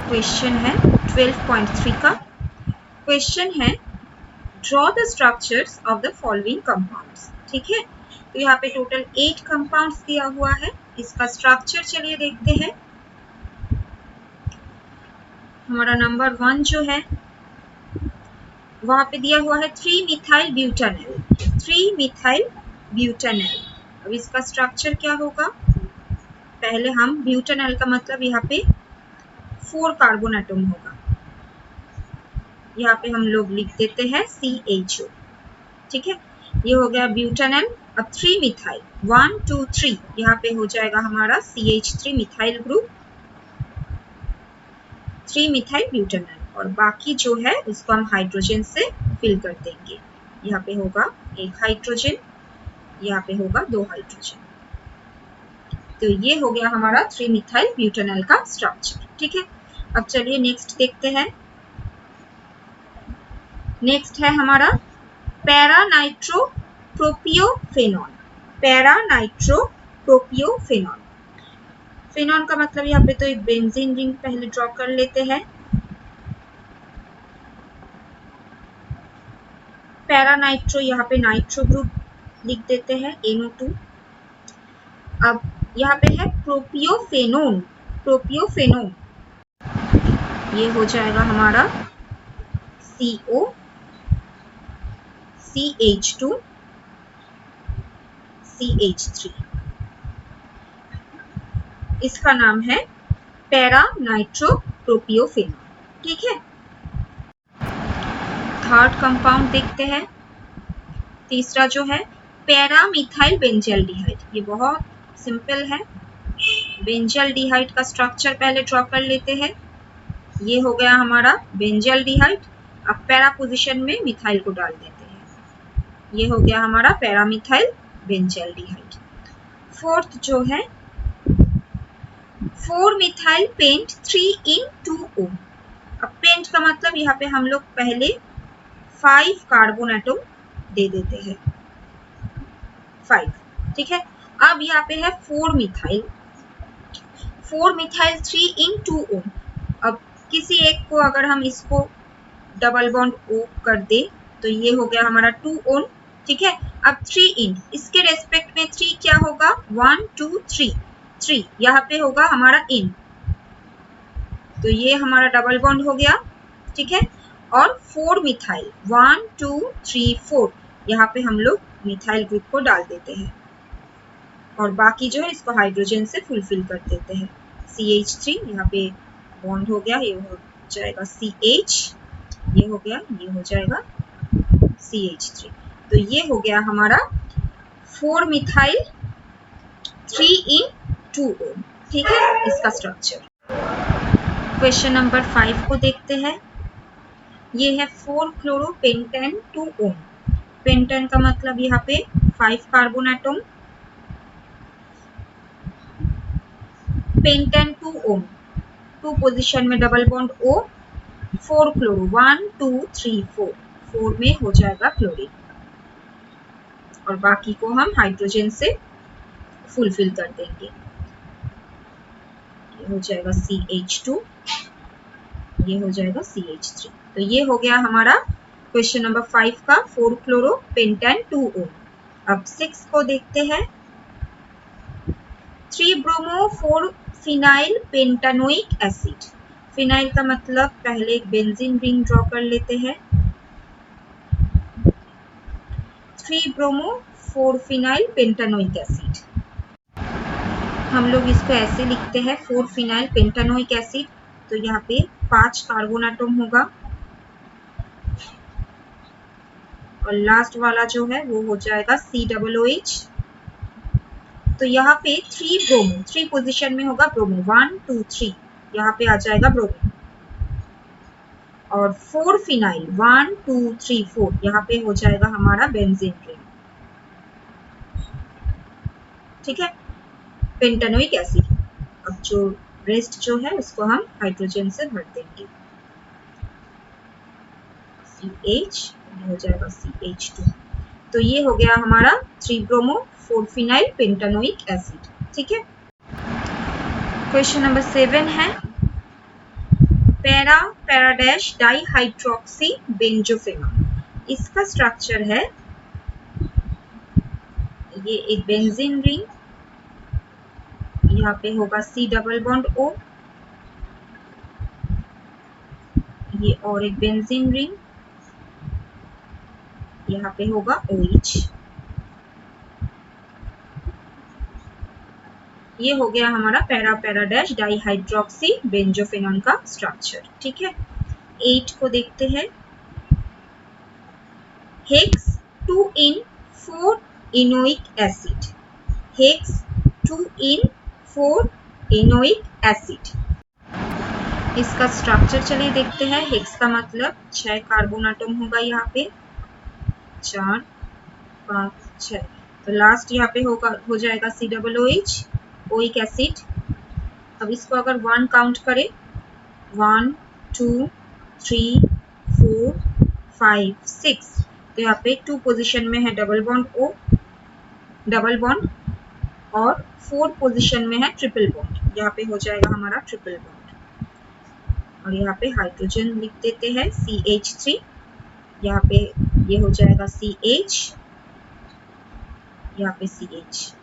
Question है 12.3 का। Question है draw the structures of the following compounds. ठीक है, तो यहाँ पे टोटल 8 कंपाउंड्स दिया हुआ है। इसका स्ट्रक्चर चलिए देखते हैं। हमारा नंबर 1 जो है वहां पे दिया हुआ है 3-मिथाइल ब्यूटानॉल। 3-मिथाइल ब्यूटानॉल। अब इसका स्ट्रक्चर क्या होगा, पहले हम ब्यूटानॉल का मतलब यहाँ पे 4 कार्बन एटम होगा, यहाँ पे हम लोग लिख देते हैं CHO। ठीक है, ये हो गया ब्यूटानॉल। अब 3-मिथाइल 1 2 3 यहाँ पे हो जाएगा हमारा CH3 मिथाइल ग्रुप, 3-मिथाइल ब्यूटानॉल। और बाकी जो है उसको हम हाइड्रोजन से फिल कर देंगे। यहाँ पे होगा 1 हाइड्रोजन, यहाँ पे होगा 2 हाइड्रोजन। तो ये हो गया हमारा 3-मिथाइल ब्यूटानॉल का स्ट्रक्चर। ठीक है, अब चलिए नेक्स्ट देखते हैं। नेक्स्ट है हमारा para nitro propiophenol. Para nitro propiophenol. Phenol का मतलब यहाँ पे तो एक बेंजीन रिंग पहले ड्रॉ कर लेते हैं। पैरा नाइट्रो, यहाँ पे नाइट्रो ग्रुप लिख देते हैं NO2। अब यहाँ पे है प्रोपियोफेनोन। प्रोपियोफेनोन ये हो जाएगा हमारा CO CH2 CH3। इसका नाम है पैरा नाइट्रो प्रोपियोफेनोल। ठीक है, थर्ड कंपाउंड देखते हैं। तीसरा जो है पैरा मिथाइल बेंजल्डिहाइड। ये बहुत सिंपल है। बेंजल्डिहाइड का स्ट्रक्चर पहले ड्रॉ कर लेते हैं। ये हो गया हमारा बेंजल्डिहाइड। अब पैरा पोजीशन में मिथाइल को डाल देते हैं। ये हो गया हमारा पैरामिथाइल बेंजल्डिहाइड। फोर्थ जो है 4-मिथाइल पेंट 3-in-2O। अब पेंट का मतलब यहाँ पे हम लोग पहले 5 कार्बन एटम दे देते हैं, 5। ठीक है, अब यहाँ पे है 4-मिथाइल 3-in-2O। अब किसी एक को अगर हम इसको डबल बॉन्ड O कर दे तो ये हो गया हमारा 2-on। ठीक है, अब 3-in, इसके रेस्पेक्ट में 3 क्या होगा, 1 2 3 यहाँ पे होगा हमारा इन, तो ये हमारा डबल बॉन्ड हो गया। ठीक है, और 4-मिथाइल 1 2 3 4 यहाँ पे हम लोग मिथाइल ग्रुप को डाल देते हैं और बाकी जो है इसको हाइड्रोजन से फुलफिल कर देते हैं। CH3 यहाँ पे बॉन्ड हो गया, ये हो जाएगा CH, ये हो गया, ये हो जाएगा CH3। तो ये हो गया हमारा 4-मिथाइल 3-in-2O। ठीक है, इसका स्ट्रक्चर। क्वेश्चन नंबर 5 को देखते हैं। ये है 4-क्लोरोपेंटेन 2O। पेंटेन का मतलब यहाँ पे 5 carbon atom, pentane 2O, 2 position में डबल बॉन्ड O, 4 क्लोरो 1 2 3 4, 4 में हो जाएगा क्लोरीन और बाकी को हम हाइड्रोजन से फुलफिल कर देंगे। ये हो जाएगा CH2, ये हो जाएगा CH3। तो ये हो गया हमारा क्वेश्चन नंबर 5 का 4-क्लोरोपेंटेन 2O। अब 6 को देखते हैं। 3-ब्रोमो-4-फिनाइल पेंटानोइक एसिड। फिनाइल का मतलब पहले एक बेंजीन रिंग ड्रॉ कर लेते हैं। 3-ब्रोमो-4-फिनाइल पेंटानोइक एसिड, हम लोग इसको ऐसे लिखते हैं 4-फिनाइल पेंटानोइक एसिड। तो यहाँ पे 5 कार्बन एटम होगा और लास्ट वाला जो है वो हो जाएगा COOH। तो यहाँ पे 3 ब्रोमो, 3 पोजीशन में होगा ब्रोमो, 1 2 3 यहाँ पे आ जाएगा ब्रोमो और 4-फिनाइल 1 2 3 4 यहाँ पे हो जाएगा हमारा बेंजीन रिंग। ठीक है, पेंटानोइक एसिड। अब जो रेस्ट जो है उसको हम हाइड्रोजन से भर देंगे, CH हो जाएगा CH2। तो ये हो गया हमारा 3-ब्रोमो-4-फिनाइल पेंटानोइक एसिड। ठीक है, क्वेश्चन नंबर 7 है पैरा पैराडैश डाइहाइड्रोक्सी बेंजोफेनॉन, इसका स्ट्रक्चर है ये एक बेंजीन रिंग, यहाँ पे होगा C डबल बॉन्ड O, ये और एक बेंजीन रिंग, यहाँ पे होगा OH। ये हो गया हमारा पैरा पैराडैश डाइहाइड्रोक्सी बेंजोफेनॉन का स्ट्रक्चर। ठीक है, 8 को देखते हैं। Hex 2 in 4 enoic acid, hex 2 in 4 enoic acid, इसका स्ट्रक्चर चलिए देखते हैं। हेक्स का मतलब 6 कार्बन एटम होगा, यहाँ पे 4 5 6, तो लास्ट यहाँ पे होगा हो जाएगा COOH ओइक एसिड। अब इसको अगर 1 काउंट करें, 1 2 3 4 5 6, तो यहाँ पे 2 पोजीशन में है double bond O, double bond, और 4 पोजीशन में है ट्रिपल बॉन्ड, यहाँ पे हो जाएगा हमारा ट्रिपल बॉन्ड। और यहाँ पे हाइड्रोजन लिख देते हैं CH3, यहाँ पे ये हो जाएगा CH, यहाँ पे CH।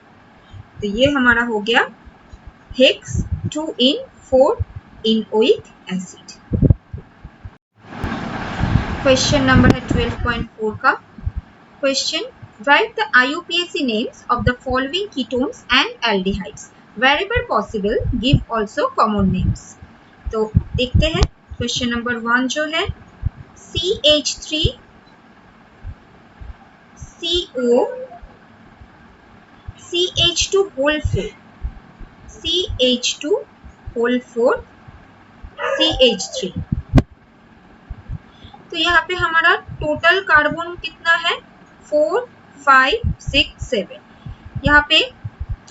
तो ये हमारा हो गया hex 2 in 4 enoic acid. Question number है 12.4 का। Question, write the IUPAC names of the following ketones and aldehydes. Wherever possible, give also common names. तो देखते हैं क्वेश्चन नंबर 1 जो है CH3 CO CH2 whole 4, CH2 whole 4 CH3। तो यहाँ पे हमारा टोटल कार्बन कितना है 4 5 6 7, यहाँ पे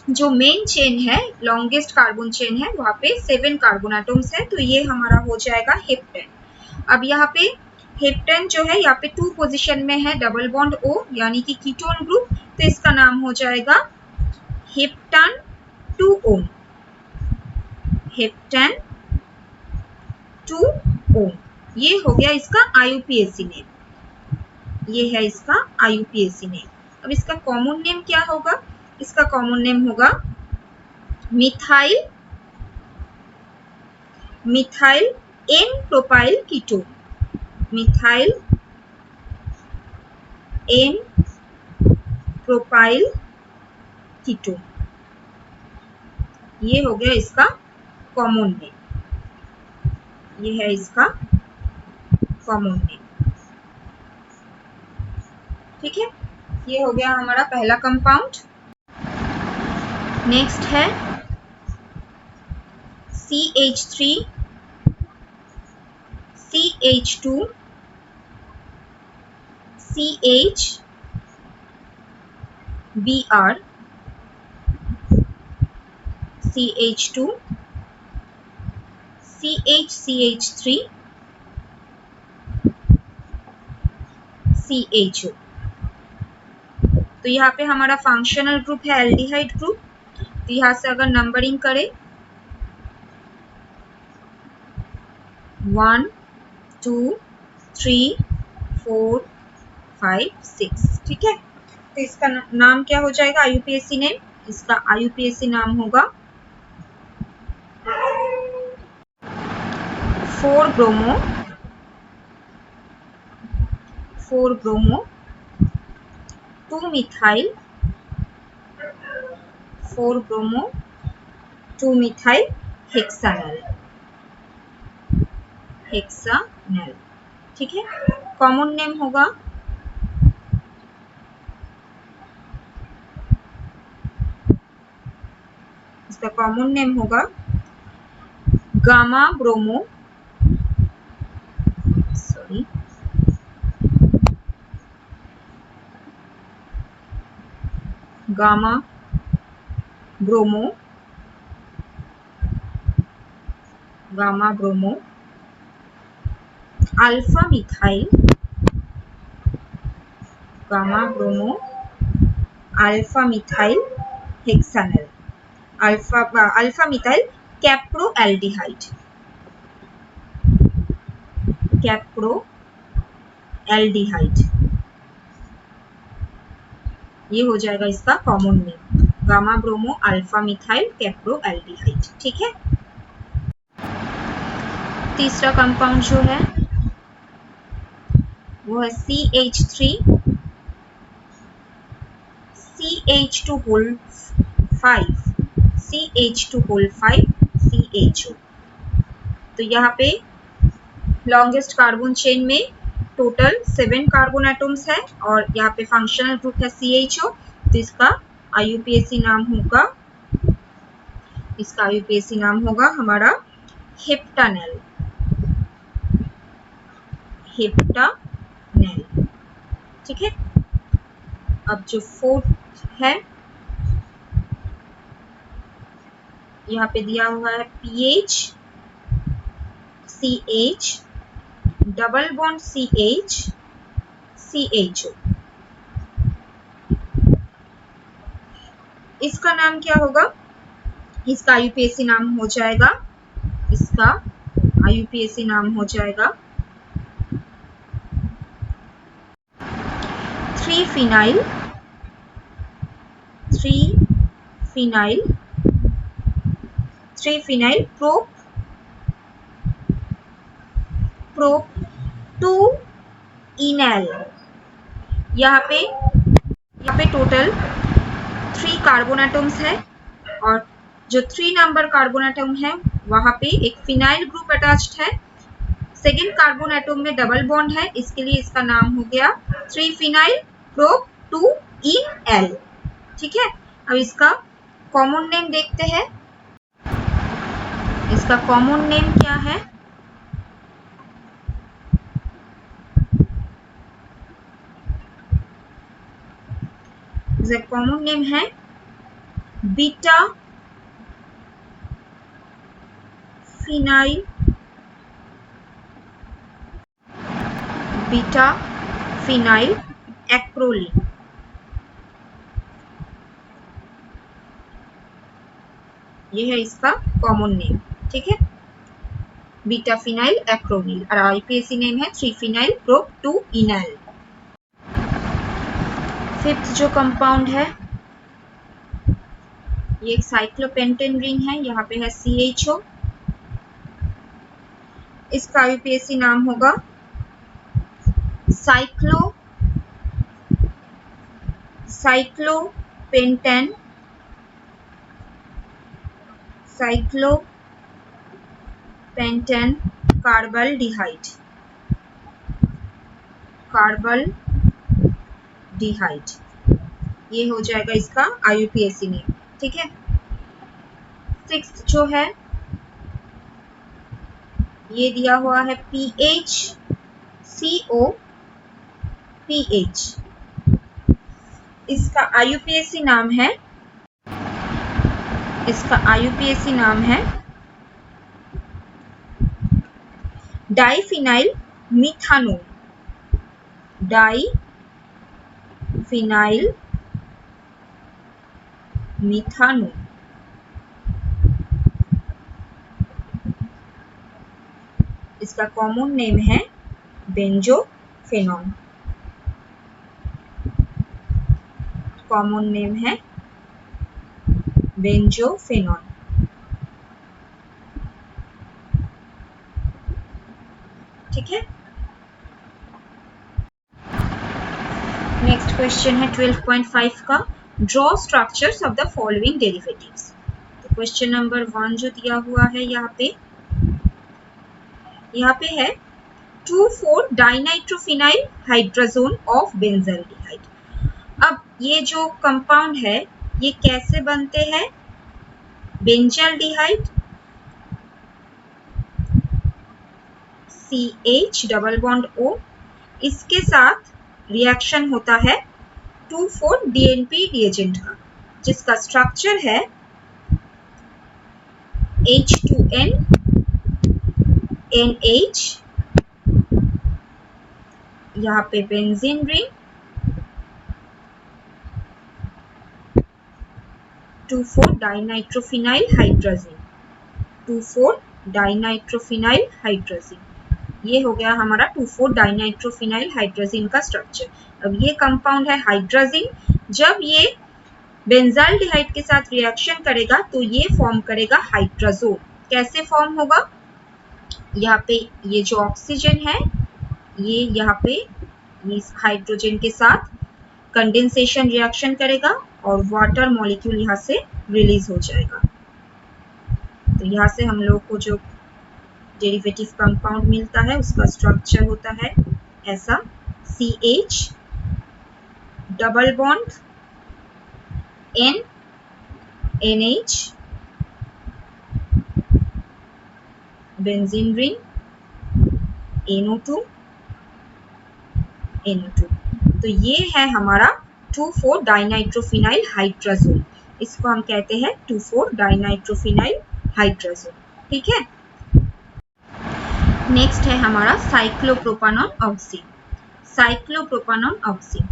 जो मेन चेन है, लॉन्गेस्ट कार्बन चेन है, वहाँ पे 7 कार्बन एटम्स है, तो ये हमारा हो जाएगा हेप्टेन। अब यहाँ पे हेप्टेन जो है यहाँ पे 2 पोजीशन में है डबल बॉन्ड O, यानी कि कीटोन ग्रुप, तो इसका नाम हो जाएगा हेप्टान 2O, हेप्टेन 2O। ये हो गया इसका IUPAC नेम, ये है इसका IUPAC नेम। अब इसका कॉमन नेम क्या होगा? इसका कॉमन नेम होगा methyl methyl n propyl ketone, methyl n propyl ketone, ये हो गया इसका कॉमन नेम, ये है इसका कॉमन नेम। ठीक है, ये हो गया हमारा पहला कंपाउंड। नेक्स्ट है CH3 CH2 CH Br CH2 CH3 CHO। तो यहाँ पे हमारा फंक्शनल ग्रुप है एल्डिहाइड ग्रुप। तो यहाँ से अगर नंबरिंग करें 1 2 3 4 5 6, ठीक है। तो इसका नाम क्या हो जाएगा IUPAC नेम? इसका IUPAC नाम होगा 4 bromo 2 methyl 4 bromo 2 methyl hexanal, hexanal, ठीक है। कॉमन नेम होगा इसका कॉमन नेम होगा gamma bromo, sorry gamma bromo, gamma bromo alpha methyl, gamma bromo alpha methyl hexanal, alpha methyl caproaldehyde, capro aldehyde, ये हो जाएगा इसका common name, gamma bromo alpha methyl capro aldehyde. ठीक है, तीसरा कंपाउंड जो है वो है CH3 CH2 whole 5 CH2 whole 5 CHO। तो यहाँ पे लॉन्गेस्ट कार्बन चेन में टोटल 7 कार्बन एटम्स है और यहाँ पे फंक्शनल ग्रुप है CHO। तो इसका IUPAC नाम होगा, हमारा हेप्टानेल, ठीक है। अब जो फोर्थ है यहाँ पे दिया हुआ है PH CH double bond CH CHO। इसका नाम क्या होगा? इसका IUPAC नाम हो जाएगा, 3-phenyl प्रोप 2 इनैल। यहाँ पे टोटल 3 कार्बन एटम्स है और जो 3 नंबर कार्बन एटम है वहां पे एक फिनाइल ग्रुप अटैच्ड है, सेकेंड कार्बन एटम में डबल बॉन्ड है, इसके लिए इसका नाम हो गया 3-phenyl प्रोप 2 इनैल। ठीक है, अब इसका कॉमन नेम देखते हैं। इसका कॉमन नेम क्या है? इसका कॉमन नेम है बीटा फिनाइल एक्रोलीन। ये है इसका कॉमन नेम, ठीक है, बीटा फिनाइल एक्रोनील और IUPAC नेम है 3-phenyl प्रोप 2 इनैल। फिफ्थ जो कंपाउंड है ये एक साइक्लोपेंटेन रिंग है, यहाँ पे है CHO। इसका IUPAC नाम होगा साइक्लोपेंटेन कार्बल्डिहाइड, ये हो जाएगा इसका IUPAC नेम। ठीक है, सिक्स्थ जो है ये दिया हुआ है PHCOPH। इसका IUPAC नाम है डाइफिनाइल मिथानोन। इसका कॉमन नेम है बेंजोफेनॉन। ठीक है, नेक्स्ट क्वेश्चन है 12.5 का, draw structures of the following derivatives. तो क्वेश्चन नंबर 1 जो दिया हुआ है यहाँ पे है 2,4-डाइनाइट्रोफिनाइल हाइड्रोजोन ऑफ बेंजाल्डिहाइड। अब ये जो कंपाउंड है ये कैसे बनते हैं? Benzaldehyde CH double bond O, इसके साथ रिएक्शन होता है 2,4-DNP रिएजेंट का, जिसका स्ट्रक्चर है H2N NH, यहाँ पे बेंजीन रिंग 2,4-डाइनाइट्रोफिनाइल हाइड्रोजन। ये हो गया हमारा 2,4 डाइनाइट्रोफिनाइल हाइड्रोजिन का स्ट्रक्चर। अब ये कंपाउंड है हाइड्रोजिन, जब ये बेंजाल्डिहाइड के साथ रिएक्शन करेगा तो ये फॉर्म करेगा हाइड्रोजोल। कैसे फॉर्म होगा, यहाँ पे ये जो ऑक्सीजन है ये यहाँ पे इस हाइड्रोजन के साथ कंडेंसेशन रिएक्शन करेगा और वाटर मॉलिक्यूल यहाँ से रिलीज हो जाएगा। तो यहाँ से हम लोग को जो डेरिवेटिव कंपाउंड मिलता है उसका स्ट्रक्चर होता है ऐसा, CH double bond N NH benzene ring NO2 NO2। तो ये है हमारा 2,4 डाइनाइट्रोफिनाइल हाइड्रोजोल। इसको हम कहते हैं 2,4 डाइनाइट्रोफिनाइल हाइड्रोजोल। ठीक है। नेक्स्ट है हमारा साइक्लोप्रोपानॉन ऑक्सीन। साइक्लोप्रोपानॉन ऑक्सीन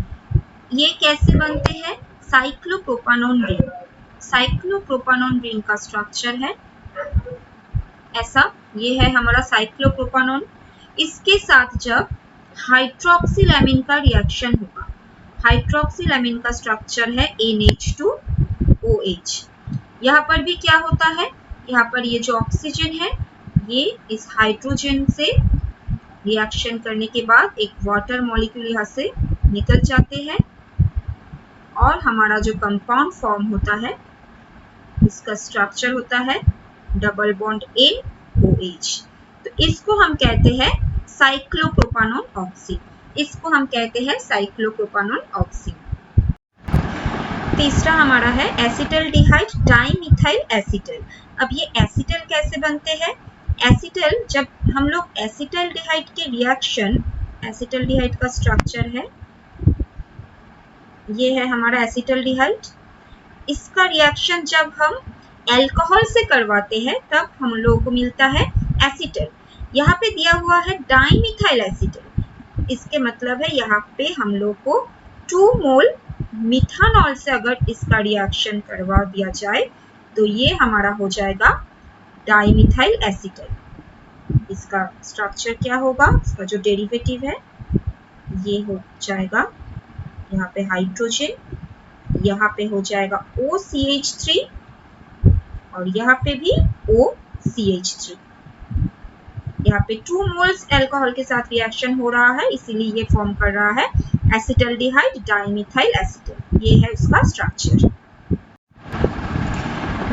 ये कैसे बनते हैं, साइक्लोप्रोपानॉन रिंग। साइक्लोप्रोपानॉन रिंग का स्ट्रक्चर है ऐसा, ये है हमारा साइक्लोप्रोपानॉन। इसके साथ जब हाइड्रोक्सिलैमिन का रिएक्शन होगा, हाइड्रोक्सिलैमिन का स्ट्रक्चर है NH2OH। यहाँ पर भी क्या होता है, यहाँ पर ये जो ऑक्सीजन है ये इस हाइड्रोजन से रिएक्शन करने के बाद एक वाटर मॉलिक्यूल यहाँ से निकल जाते हैं और हमारा जो कंपाउंड फॉर्म होता है इसका स्ट्रक्चर होता है डबल बॉन्ड NOH। तो इसको हम कहते हैं साइक्लोप्रोपानॉन ऑक्सीन। इसको हम कहते हैं साइक्लोप्रोपानॉन ऑक्सीन। तीसरा हमारा है एसिटल्डिहाइड डाइमिथाइल एसिटल। अब ये एसिटल कैसे बनते हैं, एसिटल जब हम लोग एसिटल्डिहाइड के रिएक्शन, एसिटल्डिहाइड का स्ट्रक्चर है ये है हमारा एसिटल्डिहाइड। इसका रिएक्शन जब हम अल्कोहल से करवाते हैं तब हम लोगों को मिलता है एसिटल। यहाँ पे दिया हुआ है डाइमिथाइल एसिटल, इसके मतलब है यहाँ पे हम लोग को 2 मोल मिथानॉल से अगर इसका रिएक्शन करवा दिया जाए तो ये हमारा हो जाएगा डाइमिथाइल एसिटल। इसका स्ट्रक्चर क्या होगा, इसका जो डेरिवेटिव है ये हो जाएगा यहाँ पे हाइड्रोजन, यहाँ पे हो जाएगा OCH3 और यहाँ पे भी OCH3। यहाँ पे 2 मोल्स अल्कोहल के साथ रिएक्शन हो रहा है इसीलिए ये फॉर्म कर रहा है एसिटल्डिहाइड डाइमिथाइल एसिटल। ये है उसका स्ट्रक्चर।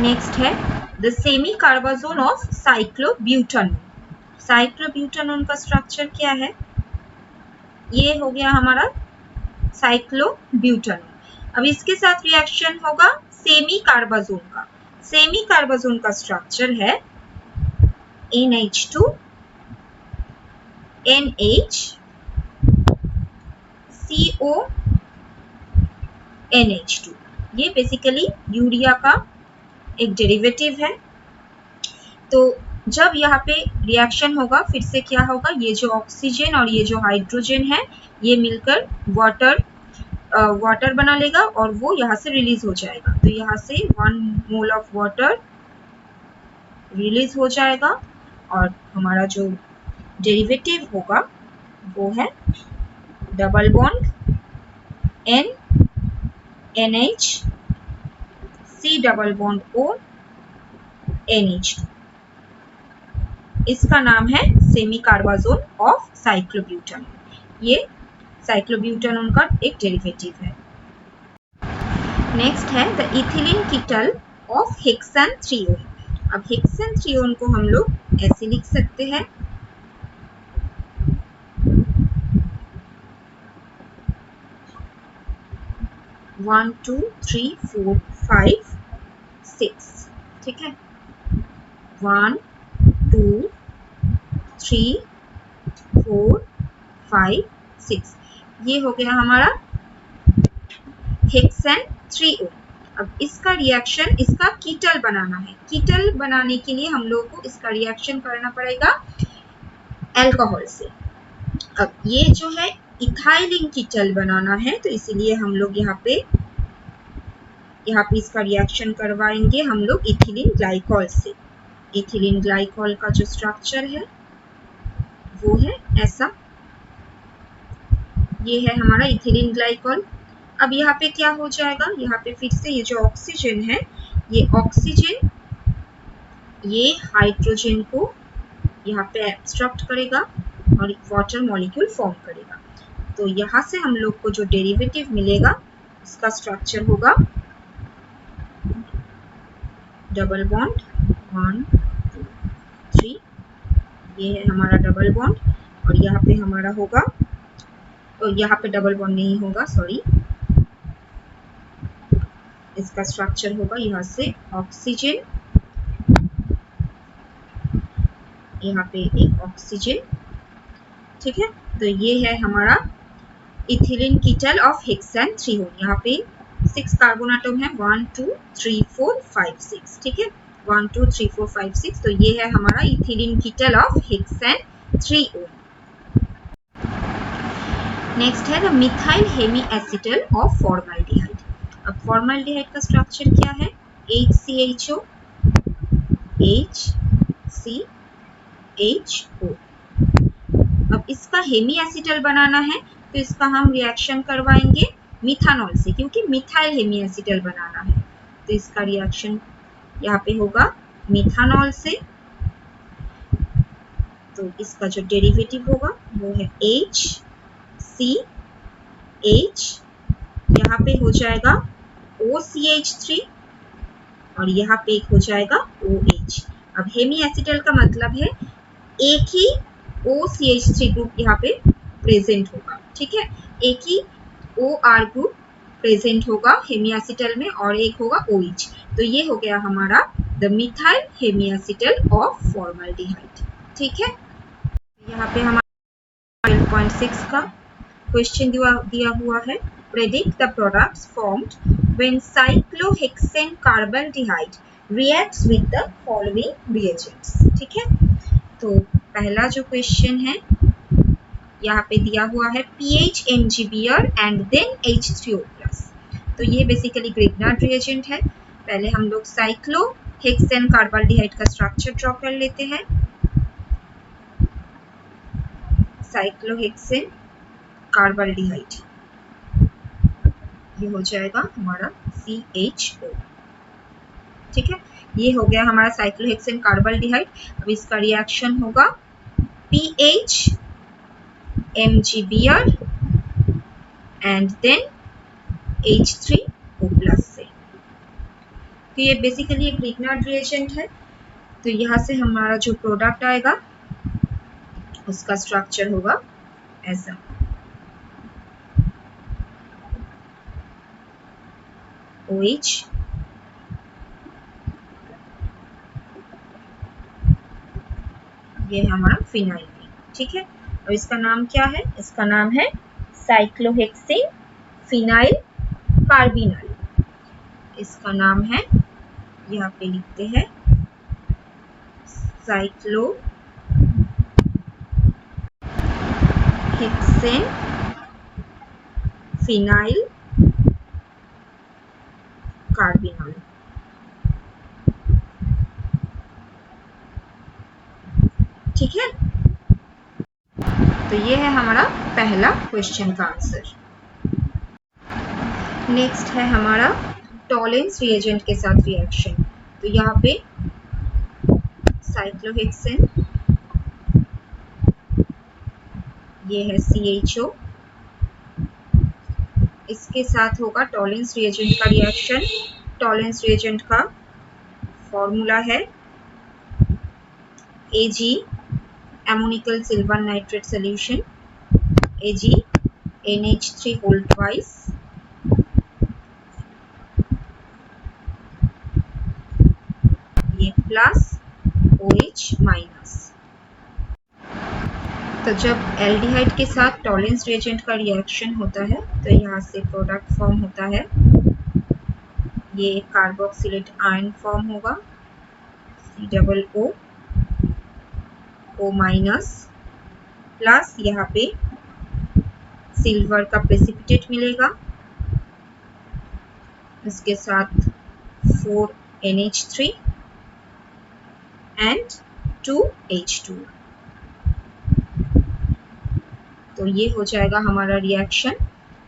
नेक्स्ट है द सेमी कार्बाजोन ऑफ साइक्लोब्यूटानोन। साइक्लोब्यूटानोन का स्ट्रक्चर क्या है, ये हो गया हमारा साइक्लोब्यूटानोन। अब इसके साथ रिएक्शन होगा सेमी कार्बाजोन का। सेमी कार्बाजोन का स्ट्रक्चर है NH2 NH CO NH2। ये बेसिकली यूरिया का एक डेरिवेटिव है। तो जब यहाँ पे रिएक्शन होगा फिर से क्या होगा, ये जो ऑक्सीजन और ये जो हाइड्रोजन है ये मिलकर वाटर बना लेगा और वो यहाँ से रिलीज हो जाएगा। तो यहाँ से 1 मोल ऑफ वाटर रिलीज हो जाएगा और हमारा जो डेरिवेटिव होगा वो है double bond N NH C double bond O NH2। इसका नाम है सेमी कार्बाजोन ऑफ साइक्लोब्यूटानोन। ये साइक्लोब्यूटानोन का एक डेरिवेटिव है। नेक्स्ट है the ethylene ketal of hexane trione. अब हेक्सेन थ्रियोन को हम लोग ऐसे लिख सकते हैं, one two three four five six. ठीक है, 1 2 3 4 5 6। ये हो गया हमारा हेक्सेन थ्रियोन। अब इसका रिएक्शन, इसका कीटल बनाना है। कीटल बनाने के लिए हम लोग को इसका रिएक्शन करना पड़ेगा अल्कोहल से। अब ये जो है इथाइलिन कीटल बनाना है तो इसीलिए हम लोग यहाँ पे इसका रिएक्शन करवाएंगे हम लोग इथिलीन ग्लाइकॉल से। इथिलीन ग्लाइकॉल का जो स्ट्रक्चर है वो है ऐसा, ये है हमारा इथिलीन ग्लाइकॉल। अब यहाँ पे क्या हो जाएगा, यहाँ पे फिर से ये जो ऑक्सीजन है, ये ऑक्सीजन ये हाइड्रोजन को यहाँ पे एब्स्ट्रैक्ट करेगा और वाटर मॉलिक्यूल फॉर्म करेगा। तो यहाँ से हम लोग को जो डेरिवेटिव मिलेगा इसका स्ट्रक्चर होगा डबल बॉन्ड 1 2 3, ये है हमारा डबल बॉन्ड, और यहाँ पे हमारा होगा, और यहाँ पे डबल बॉन्ड नहीं होगा, सॉरी, इसका स्ट्रक्चर होगा यहाँ से ऑक्सीजन, यहाँ पे एक ऑक्सीजन, ठीक है। तो ये है हमारा ethylene ketal of hexane 3 ol. यहाँ पे 6 कार्बन एटम है, 1 2 3 4 5 6, ठीक है, 1 2 3 4 5 6। तो ये है हमारा ethylene ketal of hexane 3 ol. Next है the methyl hemiacetal of formaldehyde. अब फॉर्मल्डिहाइड का स्ट्रक्चर क्या है, HCHO HCHO। अब इसका हेमी एसिटल बनाना है तो इसका हम रिएक्शन करवाएंगे मिथानॉल से, क्योंकि मिथाइल हेमी एसिटल बनाना है। तो इसका रिएक्शन यहाँ पे होगा मिथानॉल से। तो इसका जो डेरिवेटिव होगा वो है HCH, यहाँ पे हो जाएगा OCH3 और यहाँ पे एक हो जाएगा OH। अब हेमी एसिटल का मतलब है एक ही OCH3 ग्रुप यहाँ पे प्रेजेंट होगा, ठीक है, एक ही OR ग्रुप प्रेजेंट होगा हेमी एसिटल में और एक होगा OH। तो ये हो गया हमारा the methyl hemiacetal of formaldehyde, ठीक है। यहाँ पे हमारा 12.6 का क्वेश्चन दिया हुआ है, predict the products formed when cyclohexane carbaldehyde reacts with the following reagents, ठीक है। तो पहला जो क्वेश्चन है यहाँ पे दिया हुआ है pH MgBr and then H3O+। तो ये बेसिकली ग्रिग्नार्ड रिएजेंट है। पहले हम लोग साइक्लोहेक्सेन कार्बल्डिहाइड का स्ट्रक्चर ड्रॉ कर लेते हैं। साइक्लोहेक्सेन कार्बल्डिहाइड, ये हो जाएगा हमारा CHO, ठीक है। ये हो गया हमारा साइक्लोहेक्सेन कार्बल्डिहाइड। अब इसका रिएक्शन होगा pH MgBr and then H3O+ से। तो ये बेसिकली एक ग्रिग्नार्ड रिएजेंट है। तो यहाँ से हमारा जो प्रोडक्ट आएगा उसका स्ट्रक्चर होगा ऐसा, OH ये है हमारा फिनाइल, ठीक है। और इसका नाम क्या है, इसका नाम है साइक्लोहेक्सेन फिनाइल कार्बिनल। इसका नाम है, यहाँ पे लिखते हैं साइक्लोहेक्सेन फिनाइल कार्बिनल, ठीक है। तो ये है हमारा पहला क्वेश्चन का आंसर। नेक्स्ट है हमारा टॉलेंस रिएजेंट के साथ रिएक्शन। तो यहाँ पे साइक्लोहेक्सेन, ये है CHO, इसके साथ होगा टॉलेंस रिएजेंट का रिएक्शन। टॉलेंस रिएजेंट का फॉर्मूला है Ag ammoniacal silver nitrate solution, Ag NH3 whole twice, ये प्लस OH माइनस। तो जब एल्डिहाइड के साथ टॉलेंस रिएजेंट का रिएक्शन होता है तो यहाँ से प्रोडक्ट फॉर्म होता है, ये कार्बोक्सिलेट आयन फॉर्म होगा COO O माइनस, प्लस यहाँ पे सिल्वर का प्रेसिपिटेट मिलेगा, इसके साथ 4NH3 एंड 2H2। तो ये हो जाएगा हमारा रिएक्शन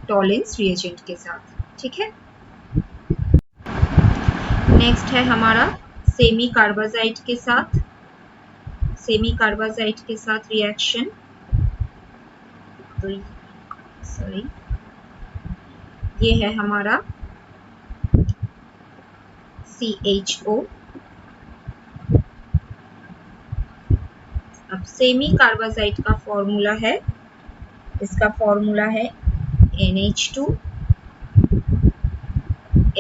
टॉलेंस रिएजेंट के साथ, ठीक है। नेक्स्ट है हमारा सेमी कार्बाजाइट के साथ, सेमी कार्बाजाइट के साथ रिएक्शन। तो सॉरी, ये है हमारा CHO। अब सेमी कार्बाजाइट का फॉर्मूला है, इसका फॉर्मूला है NH2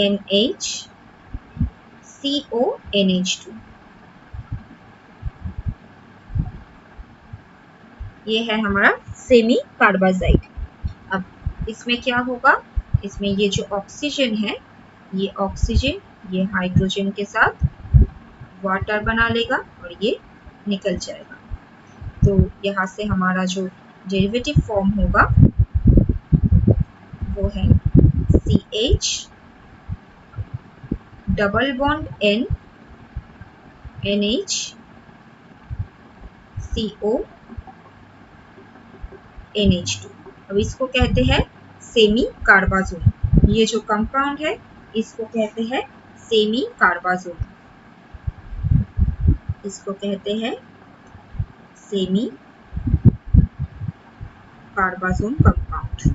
NH CO NH2। ये है हमारा सेमी कार्बाजाइट। अब इसमें क्या होगा, इसमें ये जो ऑक्सीजन है, ये ऑक्सीजन ये हाइड्रोजन के साथ वाटर बना लेगा और ये निकल जाएगा। तो यहाँ से हमारा जो डेरिवेटिव फॉर्म होगा वो है CH double bond N NH CO NH2। अब इसको कहते हैं सेमी कार्बाजोन। ये जो कंपाउंड है इसको कहते हैं सेमी कार्बाजोन, इसको कहते हैं सेमी कार्बाजोन कंपाउंड,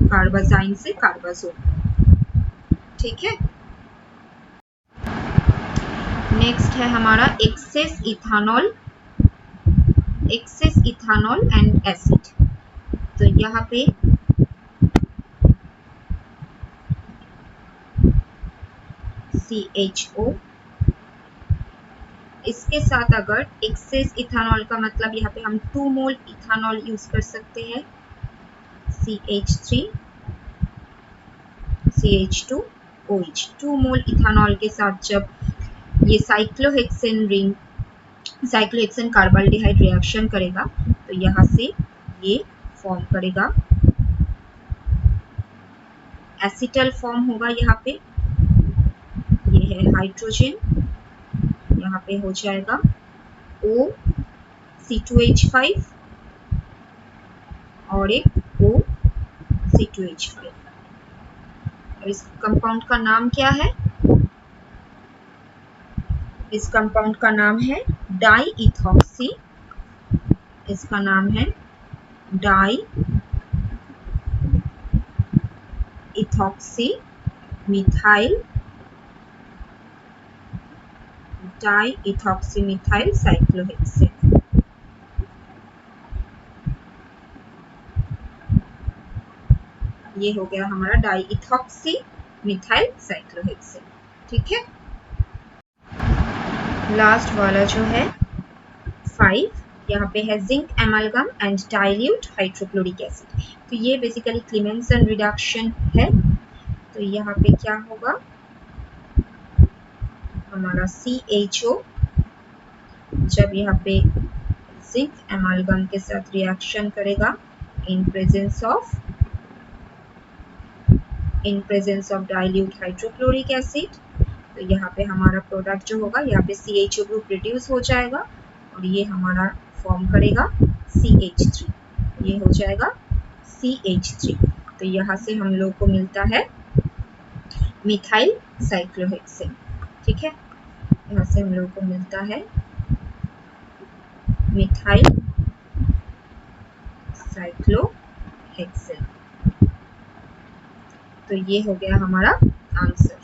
कार्बाजाइन से कार्बाजोन, ठीक है। नेक्स्ट है हमारा excess ethanol, excess ethanol and acid. तो यहाँ पे CHO, इसके साथ अगर एक्सेस इथानॉल का मतलब यहाँ पे हम 2 मोल इथानॉल यूज कर सकते हैं, CH3 CH2OH। 2 मोल इथानॉल के साथ जब ये cyclohexane ring, cyclohexane carbaldehyde reaction करेगा तो यहाँ से ये फॉर्म करेगा, एसिटल फॉर्म होगा। यहाँ पे ये है हाइड्रोजन, यहाँ पे हो जाएगा OC2H5 और एक OC2H5। इस कंपाउंड का नाम क्या है, इस कंपाउंड का नाम है डाई इथॉक्सी, इसका नाम है diethoxy methyl, diethoxy methyl cyclohexane. ये हो गया हमारा डाई इथॉक्सी मिथाइल साइक्लोहेक्सेन, ठीक है। लास्ट वाला जो है 5, यहाँ पे है zinc एमालगम and dilute hydrochloric acid. तो ये बेसिकली क्लीमेंसन रिडक्शन है। तो यहाँ पे क्या होगा, हमारा CHO जब यहाँ पे जिंक एमालगम के साथ रिएक्शन करेगा in presence of dilute hydrochloric acid, तो यहाँ पे हमारा प्रोडक्ट जो होगा, यहाँ पे CHO ग्रुप रिड्यूस हो जाएगा और ये हमारा फॉर्म करेगा CH3, ये हो जाएगा CH3। तो यहाँ से हम लोग को मिलता है मिथाइल साइक्लोहेक्सेन, ठीक है। यहाँ से हम लोग को मिलता है मिथाइल साइक्लोहेक्सेन। तो ये हो गया हमारा आंसर।